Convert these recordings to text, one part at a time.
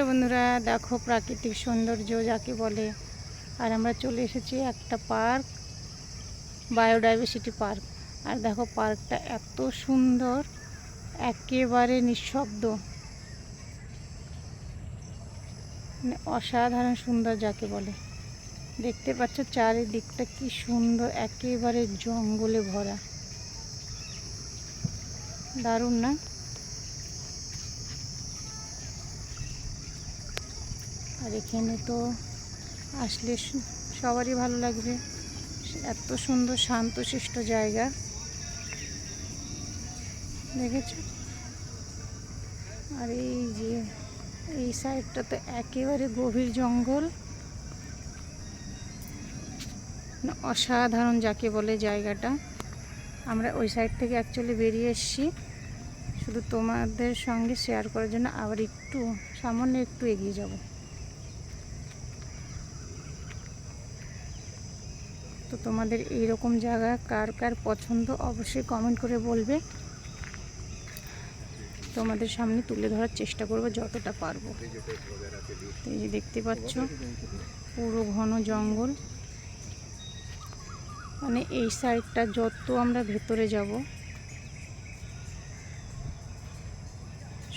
বন্ধুরা দেখো প্রাকৃতিক সৌন্দর্য যাকে বলে। আর আমরা চলে এসেছি একটা পার্ক, বায়োডাইভার্সিটি পার্ক। আর দেখো পার্কটা এত সুন্দর, একেবারে নিঃশব্দ, মানে অসাধারণ সুন্দর যাকে বলে। দেখতে পাচ্ছ চারিদিকটা কি সুন্দর, একেবারে জঙ্গলে ভরা, দারুণ না? আর এখানে তো আসলে সবারই ভালো লাগবে, এত সুন্দর শান্তশিষ্ট জায়গা দেখেছ। আর এই যে এই সাইডটা তো একেবারে গভীর জঙ্গল, অসাধারণ যাকে বলে জায়গাটা। আমরা ওই সাইড থেকে অ্যাকচুয়ালি বেরিয়ে এসেছি শুধু তোমাদের সঙ্গে শেয়ার করার জন্য। আবার একটু সামান্য একটু এগিয়ে যাব। তো তোমাদের এইরকম জায়গা কার কার পছন্দ অবশ্যই কমেন্ট করে বলবে। তোমাদের সামনে তুলে ধরার চেষ্টা করব যতটা পারবো। এই যে দেখতে পাচ্ছ পুরো ঘন জঙ্গল, মানে এই সাইডটা যত আমরা ভেতরে যাব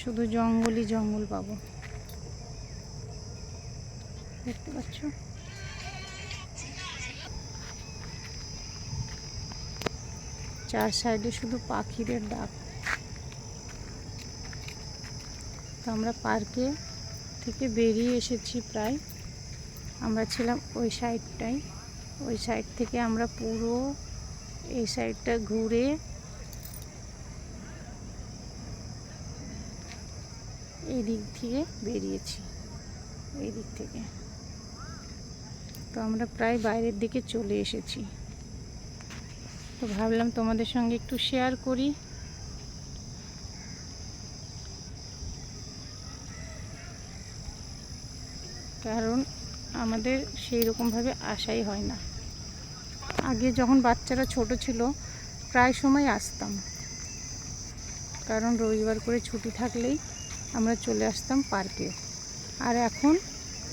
শুধু জঙ্গলই জঙ্গল পাবো। দেখতে পাচ্ছ চার সাইডে শুধু পাখিদের ডাক। তো আমরা পার্কে থেকে বেরিয়ে এসেছি প্রায়। আমরা ছিলাম ওই সাইডটাই, ওই সাইড থেকে আমরা পুরো এই সাইডটা ঘুরে এই দিক থেকে বেরিয়েছি, এই দিক থেকে। তো আমরা প্রায় বাইরের দিকে চলে এসেছি। তো ভাবলাম তোমাদের সঙ্গে একটু শেয়ার করি। কারণ আমাদের সেই রকমভাবে আসাই হয় না। আগে যখন বাচ্চারা ছোট ছিল প্রায় সময় আসতাম, কারণ রবিবার করে ছুটি থাকলেই আমরা চলে আসতাম পার্কে। আর এখন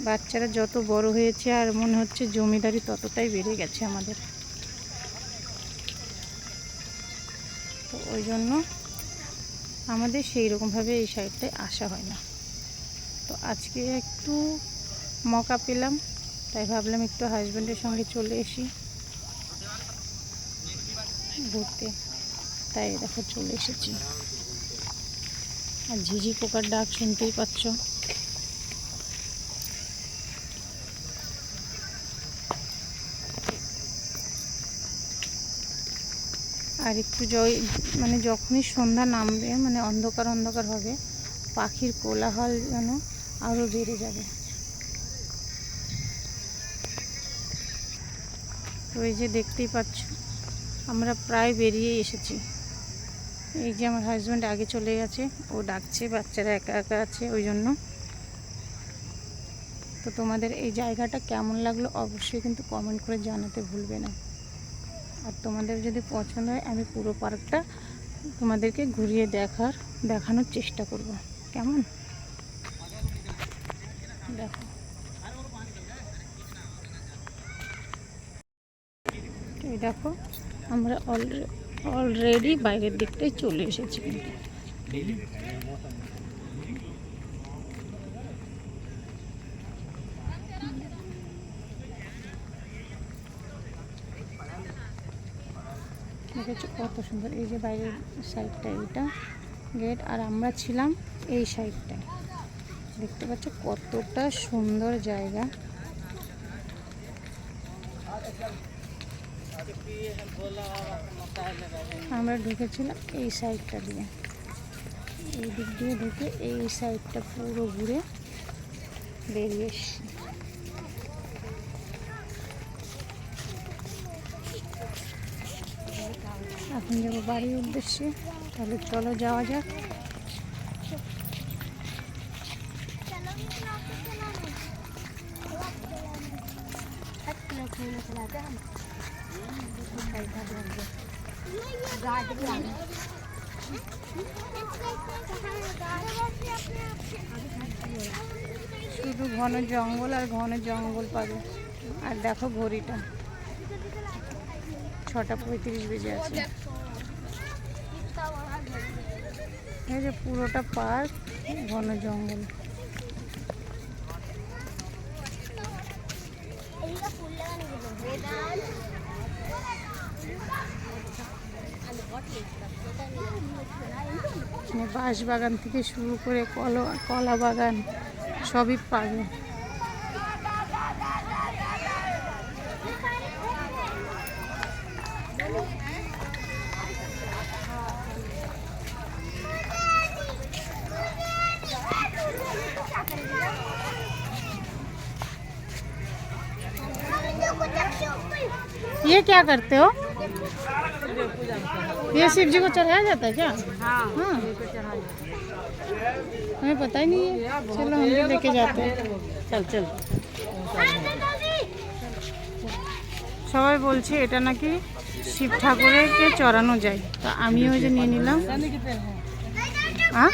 বাচ্চারা যত বড় হয়েছে আর মনে হচ্ছে জমিদারি ততটাই বেড়ে গেছে আমাদের। তো ওই জন্য আমাদের সেই রকমভাবে এই সাইডটায় আসা হয় না। তো আজকে একটু মৌকা পেলাম, তাই ভাবলাম একটু হাজব্যান্ডের সঙ্গে চলে এসি ঘুরতে। তাই দেখো চলে এসেছি। আর ঝিঝি পোকার ডাক শুনতেই পাচ্ছ। আর একটু মানে যখনই সন্ধ্যা নামবে, মানে অন্ধকার অন্ধকার হবে, পাখির কোলাহল যেন আরও বেড়ে যাবে। তো এই যে দেখতেই পাচ্ছ আমরা প্রায় বেরিয়ে এসেছি। এই যে আমার হাজব্যান্ড আগে চলে গেছে, ও ডাকছে, বাচ্চারা একা একা আছে ওই জন্য। তো তোমাদের এই জায়গাটা কেমন লাগলো অবশ্যই কিন্তু কমেন্ট করে জানাতে ভুলবে না। আর তোমাদের যদি পছন্দ হয় আমি পুরো পার্কটা তোমাদেরকে ঘুরিয়ে দেখানোর চেষ্টা করব। কেমন দেখো। এই দেখো আমরা অলরেডি বাইরের দিকটাই চলে এসেছি। কিন্তু দেখেছো কত সুন্দর। এই যে বাইরের সাইডটা এইটা গেট, আর আমরা ছিলাম এই সাইডটায়। দেখতে পাচ্ছ কতটা সুন্দর জায়গা। আমরা ঢুকেছিলাম এই সাইডটা দিয়ে, এই দিক দিয়ে ঢুকে এই সাইডটা পুরো ঘুরে বেরিয়ে এসছি। এখন যাবো বাড়ির উদ্দেশ্যে। তাহলে চলো যাওয়া যাক। শুধু ঘন জঙ্গল আর ঘন জঙ্গল পাবে। আর দেখো ঘড়িটা 6:35 বেজে আছে। এই যে পুরোটা পার্ক, ঘন জঙ্গল। বাঁশ বাগান থেকে শুরু করে কলা বাগান সবই পাবে। ये क्या करते हो? ये शिव जी को चढ़ाया जाता है क्या? हाँ, हमें पता ही नहीं है। चलो हम भी लेके जाते हैं। चल সবাই বলছে এটা নাকি শিব ঠাকুরকে চড়ানো যায়, তো আমিও যে নিয়ে নিলাম।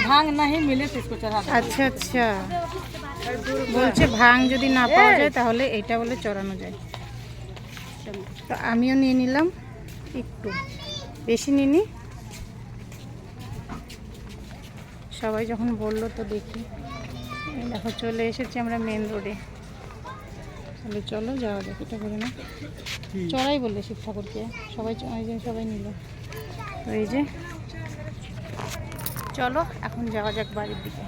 ভাঙ नहीं मिले तो इसको चढ़ा। আচ্ছা আচ্ছা, বলছে ভাঙ যদি না পাওয়া যায় তাহলে এটা বলে চড়ানো যায়। তো আমিও নিয়ে নিলাম, একটু বেশি নিইনি। সবাই যখন বললো তো দেখি। দেখো চলে এসেছি আমরা মেন রোডে। তাহলে চলো যাওয়া যাক, এটা করে না চড়াই বললে শিব ঠাকুরকে। সবাই নিল। তো এই যে চলো এখন যাওয়া যাক বাড়ির দিকে।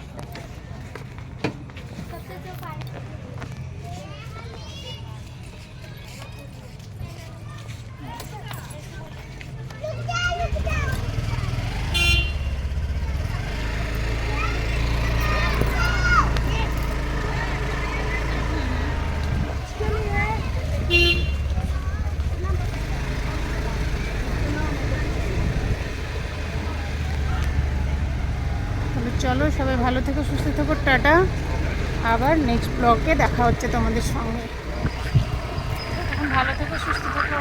চলো সবাই ভালো থেকো, সুস্থ থেকো, টাটা। আবার নেক্সট ব্লগে দেখা হচ্ছে তোমাদের সঙ্গে। ভালো থেকো, সুস্থ থেকো।